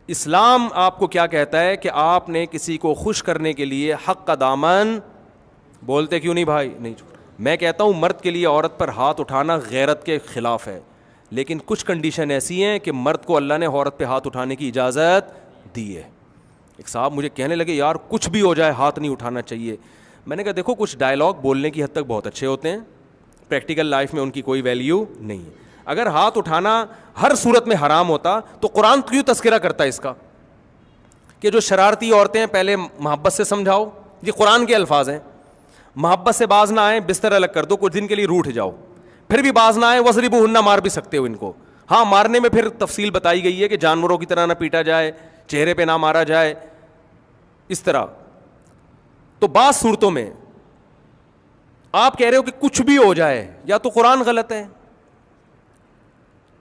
اسلام آپ کو کیا کہتا ہے کہ آپ نے کسی کو خوش کرنے کے لیے حق کا دامن, بولتے کیوں نہیں بھائی, نہیں چھوڑا. میں کہتا ہوں مرد کے لیے عورت پر ہاتھ اٹھانا غیرت کے خلاف ہے, لیکن کچھ کنڈیشن ایسی ہیں کہ مرد کو اللہ نے عورت پہ ہاتھ اٹھانے کی اجازت دی ہے. ایک صاحب مجھے کہنے لگے یار کچھ بھی ہو جائے ہاتھ نہیں اٹھانا چاہیے. میں نے کہا دیکھو کچھ ڈائلاگ بولنے کی حد تک بہت اچھے ہوتے ہیں, پریکٹیکل لائف میں ان کی کوئی ویلیو نہیں ہے. اگر ہاتھ اٹھانا ہر صورت میں حرام ہوتا تو قرآن کیوں تذکرہ کرتا ہے اس کا کہ جو شرارتی عورتیں ہیں پہلے محبت سے سمجھاؤ. یہ قرآن کے الفاظ ہیں, محبت سے باز نہ آئیں بستر الگ کر دو, کچھ دن کے لیے روٹھ جاؤ, پھر بھی باز نہ آئیں وضربوہن, مار بھی سکتے ہو ان کو. ہاں مارنے میں پھر تفصیل بتائی گئی ہے کہ جانوروں کی طرح نہ پیٹا جائے, چہرے پہ نہ مارا جائے, اس طرح. تو بعض صورتوں میں آپ کہہ رہے ہو کہ کچھ بھی ہو جائے, یا تو قرآن غلط ہے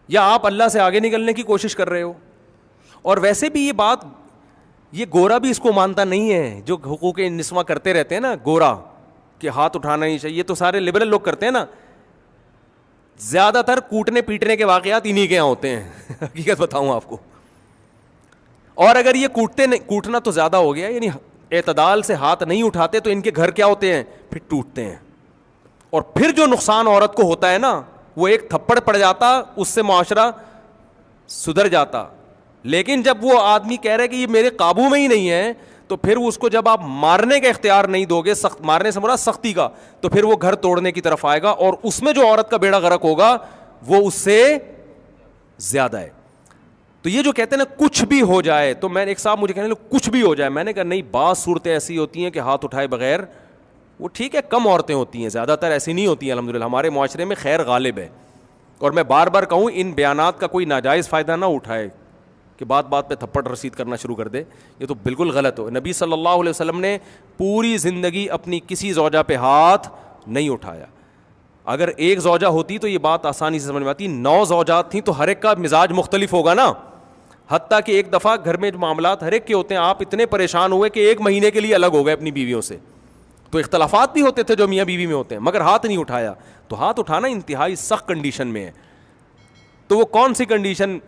یا آپ اللہ سے آگے نکلنے کی کوشش کر رہے ہو. اور ویسے بھی یہ بات, یہ گورا بھی اس کو مانتا نہیں ہے, جو حقوق نسواں کرتے رہتے ہیں نا گورا کہ ہاتھ اٹھانا نہیں چاہیے, تو سارے لبرل لوگ کرتے ہیں نا. زیادہ تر کوٹنے پیٹنے کے واقعات انہی کے یہاں ہوتے ہیں, حقیقت بتاؤں آپ کو. اور اگر یہ کوٹنا تو زیادہ ہو گیا, یعنی اعتدال سے ہاتھ نہیں اٹھاتے تو ان کے گھر کیا ہوتے ہیں, پھر ٹوٹتے ہیں. اور پھر جو نقصان عورت کو ہوتا ہے نا, وہ ایک تھپڑ پڑ جاتا, اس سے معاشرہ سدھر جاتا. لیکن جب وہ آدمی کہہ رہے کہ یہ میرے قابو میں ہی نہیں ہے, تو پھر اس کو جب آپ مارنے کا اختیار نہیں دو گے, سخت مارنے سے مراد سختی کا, تو پھر وہ گھر توڑنے کی طرف آئے گا, اور اس میں جو عورت کا بیڑا غرق ہوگا وہ اس سے زیادہ ہے. تو یہ جو کہتے ہیں نا کچھ بھی ہو جائے, تو میں ایک صاحب مجھے کہنے لگے کچھ بھی ہو جائے, میں نے کہا نہیں, بعض صورتیں ایسی ہوتی ہیں کہ ہاتھ اٹھائے بغیر, وہ ٹھیک ہے کم عورتیں ہوتی ہیں, زیادہ تر ایسی نہیں ہوتی ہیں الحمدللہ, ہمارے معاشرے میں خیر غالب ہے. اور میں بار بار کہوں ان بیانات کا کوئی ناجائز فائدہ نہ اٹھائے کہ بات بات پہ تھپڑ رسید کرنا شروع کر دے, یہ تو بالکل غلط ہو. نبی صلی اللہ علیہ وسلم نے پوری زندگی اپنی کسی زوجہ پہ ہاتھ نہیں اٹھایا. اگر ایک زوجہ ہوتی تو یہ بات آسانی سے سمجھ میں آتی, 9 زوجات تھیں تو ہر ایک کا مزاج مختلف ہوگا نا. حتیٰ کہ ایک دفعہ گھر میں جو معاملات ہر ایک کے ہوتے ہیں, آپ اتنے پریشان ہوئے کہ 1 مہینے کے لیے الگ ہو گئے اپنی بیویوں سے, تو اختلافات بھی ہوتے تھے جو میاں بیوی میں ہوتے ہیں, مگر ہاتھ نہیں اٹھایا. تو ہاتھ اٹھانا انتہائی سخت کنڈیشن میں ہے. تو وہ کون سی کنڈیشن,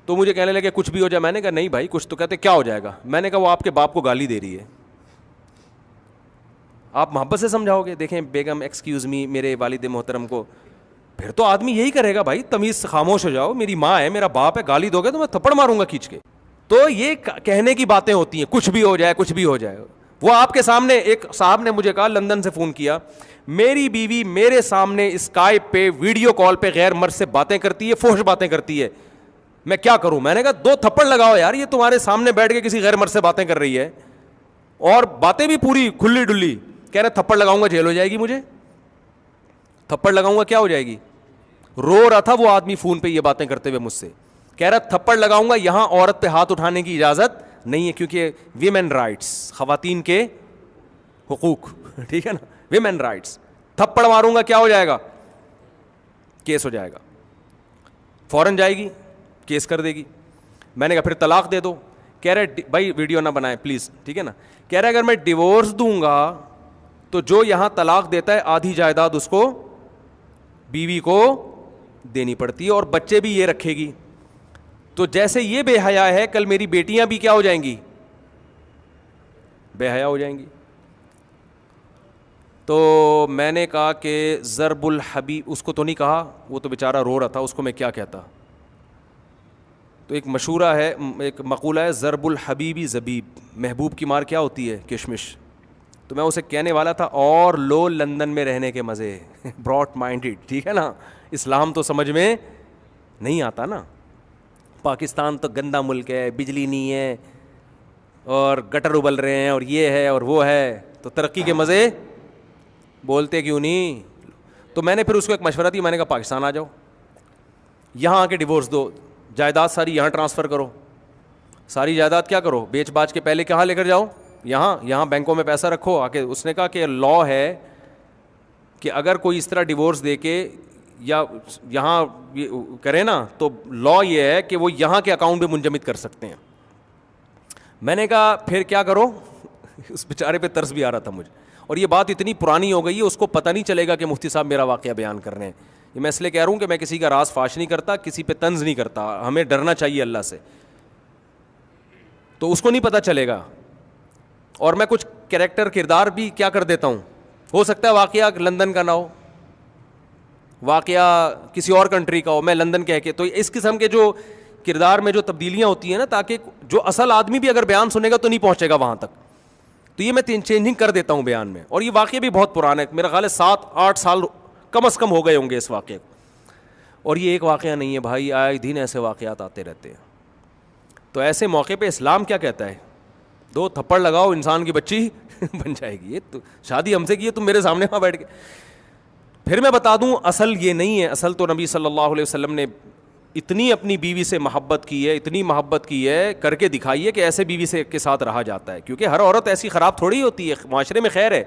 تو مجھے کہنے لگے کچھ بھی ہو جائے. میں نے کہا نہیں بھائی کچھ تو کہتے, کیا ہو جائے گا. میں نے کہا وہ آپ کے باپ کو گالی دے رہی ہے, آپ محبت سے سمجھاؤ گے, دیکھیں بیگم ایکسکیوز می, میرے والد محترم کو, پھر تو آدمی یہی کرے گا بھائی تمیز سے خاموش ہو جاؤ, میری ماں ہے میرا باپ ہے, گالی دو گے تو میں تھپڑ ماروں گا کھینچ کے. تو یہ کہنے کی باتیں ہوتی ہیں, کچھ بھی ہو جائے کچھ بھی ہو جائے. وہ آپ کے سامنے, ایک صاحب نے مجھے کہا لندن سے فون کیا, میری بیوی میرے سامنے اسکائپ پہ ویڈیو کال پہ غیر مرد سے باتیں کرتی ہے, فحش باتیں کرتی ہے, میں کیا کروں. میں نے کہا 2 تھپڑ لگاؤ یار, یہ تمہارے سامنے بیٹھ کے کسی غیر مرد سے باتیں کر رہی ہے, اور باتیں بھی پوری کھلی ڈلی. کہہ رہے تھپڑ لگاؤں گا جیل ہو جائے گی, مجھے تھپڑ لگاؤں گا کیا ہو جائے گی. رو رہا تھا وہ آدمی فون پہ یہ باتیں کرتے ہوئے مجھ سے, کہہ رہا تھپڑ لگاؤں گا, یہاں عورت پہ ہاتھ اٹھانے کی اجازت نہیں ہے کیونکہ ویمن رائٹس, خواتین کے حقوق, ٹھیک ہے نا, ویمن رائٹس. تھپڑ ماروں گا کیا ہو جائے گا, کیس ہو جائے گا, فوراً جائے گی کیس کر دے گی. میں نے کہا پھر طلاق دے دو. کہہ رہے بھائی ویڈیو نہ بنائیں پلیز, ٹھیک ہے نا. کہہ رہے اگر میں ڈیورس دوں گا تو جو یہاں طلاق دیتا ہے آدھی جائیداد اس کو بیوی کو دینی پڑتی ہے, اور بچے بھی یہ رکھے گی. تو جیسے یہ بے حیا ہے, کل میری بیٹیاں بھی کیا ہو جائیں گی, بے حیا ہو جائیں گی. تو میں نے کہا کہ ضرب الحبیب, اس کو تو نہیں کہا, وہ تو بیچارہ رو رہا تھا, اس کو میں کیا کہتا. تو ایک مشہورہ ہے, ایک مقولہ ہے, ضرب الحبیبی زبیب, محبوب کی مار کیا ہوتی ہے, کشمش. تو میں اسے کہنے والا تھا اور لو لندن میں رہنے کے مزے, براڈ مائنڈیڈ, ٹھیک ہے نا, اسلام تو سمجھ میں نہیں آتا نا. پاکستان تو گندا ملک ہے, بجلی نہیں ہے, اور گٹر ابل رہے ہیں, اور یہ ہے اور وہ ہے, تو ترقی کے مزے بولتے کیوں نہیں. تو میں نے پھر اس کو ایک مشورہ دی, میں نے کہا پاکستان آ جاؤ, یہاں آ کے ڈیورس دو, جائیداد ساری یہاں ٹرانسفر کرو, ساری جائیداد کیا کرو, بیچ باچ کے پہلے کہاں لے کر جاؤ, یہاں بینکوں میں پیسہ رکھو آ کے. اس نے کہا کہ لا ہے کہ اگر کوئی اس طرح ڈیورس دے کے یا یہاں کرے نا, تو لا یہ ہے کہ وہ یہاں کے اکاؤنٹ میں منجمد کر سکتے ہیں. میں نے کہا پھر کیا کرو, اس بیچارے پہ ترس بھی آ رہا تھا مجھے, اور یہ بات اتنی پرانی ہو گئی ہے اس کو پتہ نہیں چلے گا کہ مفتی صاحب میرا واقعہ بیان کر رہے ہیں. یہ میں اس لیے کہہ رہا ہوں کہ میں کسی کا راز فاش نہیں کرتا, کسی پہ طنز نہیں کرتا, ہمیں ڈرنا چاہیے اللہ سے. تو اس کو نہیں پتہ چلے گا. اور میں کچھ کریکٹر کردار بھی کیا کر دیتا ہوں, ہو سکتا ہے واقعہ لندن کا نہ ہو, واقعہ کسی اور کنٹری کا ہو, میں لندن کہہ کے, تو اس قسم کے جو کردار میں جو تبدیلیاں ہوتی ہیں نا, تاکہ جو اصل آدمی بھی اگر بیان سنے گا تو نہیں پہنچے گا وہاں تک, تو یہ میں چینجنگ کر دیتا ہوں بیان میں. اور یہ واقعہ بھی بہت پرانا ہے, میرا خیال ہے 7-8 سال کم از کم ہو گئے ہوں گے اس واقعے کو. اور یہ ایک واقعہ نہیں ہے بھائی, آئے دن ایسے واقعات آتے رہتے ہیں. تو ایسے موقع پہ اسلام کیا کہتا ہے؟ 2 تھپڑ لگاؤ, انسان کی بچی بن جائے گی. یہ تو شادی ہم سے کی ہے, تم میرے سامنے وہاں بیٹھ کے. پھر میں بتا دوں اصل یہ نہیں ہے. اصل تو نبی صلی اللہ علیہ وسلم نے اتنی اپنی بیوی سے محبت کی ہے, اتنی محبت کی ہے, کر کے دکھائی ہے کہ ایسے بیوی سے کے ساتھ رہا جاتا ہے. کیونکہ ہر عورت ایسی خراب تھوڑی ہوتی ہے, معاشرے میں خیر ہے.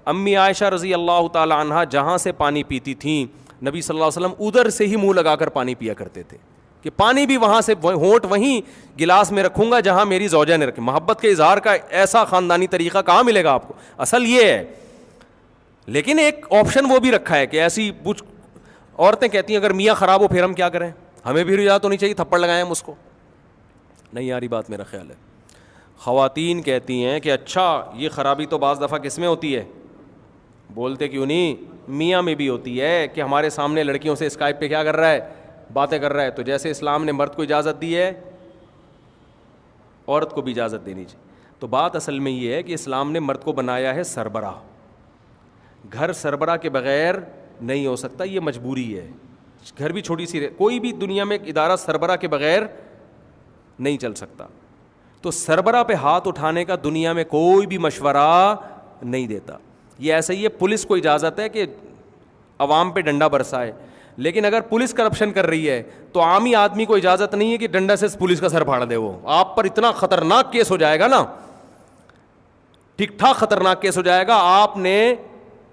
امی عائشہ رضی اللہ تعالی عنہا جہاں سے پانی پیتی تھیں, نبی صلی اللہ علیہ وسلم ادھر سے ہی منہ لگا کر پانی پیا کرتے تھے, کہ پانی بھی وہاں سے, ہونٹ وہیں گلاس میں رکھوں گا جہاں میری زوجہ نے رکھے. محبت کے اظہار کا ایسا خاندانی طریقہ کہاں ملے گا آپ کو؟ اصل یہ ہے. لیکن ایک آپشن وہ بھی رکھا ہے کہ ایسی عورتیں کہتی ہیں اگر میاں خراب ہو پھر ہم کیا کریں, ہمیں بھی اجازت ہونی چاہیے تھپڑ لگائیں ہم اس کو. نہیں یاری بات میرا خیال ہے. خواتین کہتی ہیں کہ اچھا یہ خرابی تو بعض دفعہ کس میں ہوتی ہے, بولتے کیوں نہیں, میاں میں بھی ہوتی ہے, کہ ہمارے سامنے لڑکیوں سے اسکائپ پہ کیا کر رہا ہے, باتیں کر رہا ہے. تو جیسے اسلام نے مرد کو اجازت دی ہے, عورت کو بھی اجازت دینی چاہیے. تو بات اصل میں یہ ہے کہ اسلام نے مرد کو بنایا ہے سربراہ. گھر سربراہ کے بغیر نہیں ہو سکتا, یہ مجبوری ہے. گھر بھی چھوٹی سی کوئی بھی دنیا میں ایک ادارہ سربراہ کے بغیر نہیں چل سکتا. تو سربراہ پہ ہاتھ اٹھانے کا دنیا میں کوئی بھی مشورہ نہیں دیتا. یہ ایسا ہی ہے, پولیس کو اجازت ہے کہ عوام پہ ڈنڈا برسائے, لیکن اگر پولیس کرپشن کر رہی ہے تو عامی آدمی کو اجازت نہیں ہے کہ ڈنڈا سے پولیس کا سر پھاڑ دے. وہ آپ پر اتنا خطرناک کیس ہو جائے گا نا, ٹھیک ٹھاک خطرناک کیس ہو جائے گا. آپ نے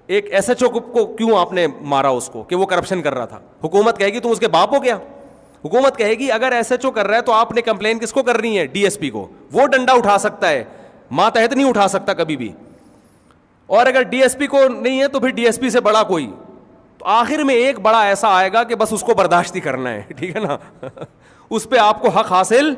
ایک ایس ایچ او کو کیوں آپ نے مارا اس کو, کہ وہ کرپشن کر رہا تھا. حکومت کہے گی تم اس کے باپ ہو کیا؟ حکومت کہے گی اگر ایس ایچ او کر رہا ہے تو آپ نے کمپلین کس کو کرنی ہے؟ ڈی ایس پی کو. وہ ڈنڈا اٹھا سکتا ہے, ماتحت نہیں اٹھا سکتا کبھی بھی. اور اگر ڈی ایس پی کو نہیں ہے تو پھر ڈی ایس پی سے بڑا کوئی. تو آخر میں ایک بڑا ایسا آئے گا کہ بس اس کو برداشت ہی کرنا ہے, ٹھیک ہے نا. اس پہ آپ کو حق حاصل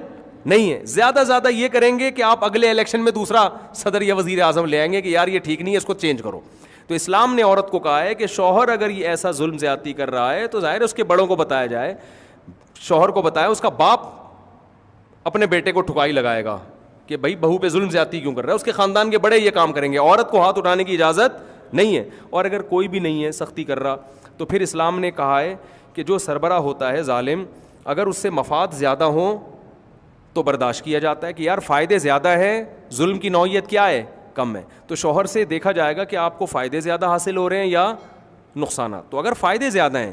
نہیں ہے. زیادہ زیادہ یہ کریں گے کہ آپ اگلے الیکشن میں دوسرا صدر یا وزیر اعظم لے آئیں گے کہ یار یہ ٹھیک نہیں ہے, اس کو چینج کرو. تو اسلام نے عورت کو کہا ہے کہ شوہر اگر یہ ایسا ظلم زیادتی کر رہا ہے تو ظاہر ہے اس کے بڑوں کو بتایا جائے, شوہر کو بتایا. اس کا باپ اپنے بیٹے کو ٹھکائی لگائے گا کہ بھائی بہو پہ ظلم زیادتی کیوں کر رہا ہے, اس کے خاندان کے بڑے یہ کام کریں گے. عورت کو ہاتھ اٹھانے کی اجازت نہیں ہے. اور اگر کوئی بھی نہیں ہے سختی کر رہا تو پھر اسلام نے کہا ہے کہ جو سربراہ ہوتا ہے ظالم, اگر اس سے مفاد زیادہ ہوں تو برداشت کیا جاتا ہے کہ یار فائدے زیادہ ہیں, ظلم کی نوعیت کیا ہے, کم ہے. تو شوہر سے دیکھا جائے گا کہ آپ کو فائدے زیادہ حاصل ہو رہے ہیں یا نقصانات. تو اگر فائدے زیادہ ہیں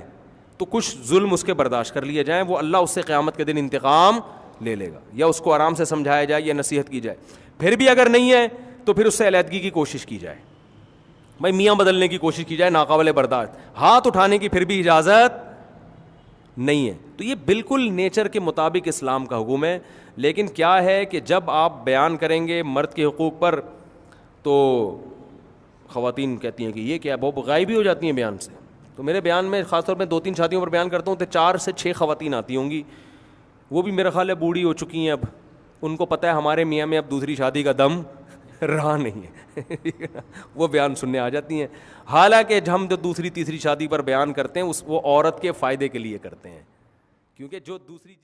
تو کچھ ظلم اس کے برداشت کر لیے جائیں, وہ اللہ اس سے قیامت کے دن انتقام لے لے گا, یا اس کو آرام سے سمجھایا جائے یا نصیحت کی جائے. پھر بھی اگر نہیں ہے تو پھر اس سے علیحدگی کی کوشش کی جائے, بھائی میاں بدلنے کی کوشش کی جائے, ناقابل برداشت. ہاتھ اٹھانے کی پھر بھی اجازت نہیں ہے. تو یہ بالکل نیچر کے مطابق اسلام کا حکم ہے. لیکن کیا ہے کہ جب آپ بیان کریں گے مرد کے حقوق پر تو خواتین کہتی ہیں کہ یہ کیا, وہ غائب ہی ہو جاتی ہیں بیان سے. تو میرے بیان میں خاص طور پہ 2-3 شادیوں پر بیان کرتا ہوں تو 4 سے 6 خواتین آتی ہوں گی, وہ بھی میرا خیال ہے بوڑھی ہو چکی ہیں. اب ان کو پتہ ہے ہمارے میاں میں اب دوسری شادی کا دم رہا نہیں ہے, وہ بیان سننے آ جاتی ہیں. حالانکہ ہم جو دوسری تیسری شادی پر بیان کرتے ہیں وہ عورت کے فائدے کے لیے کرتے ہیں, کیونکہ جو دوسری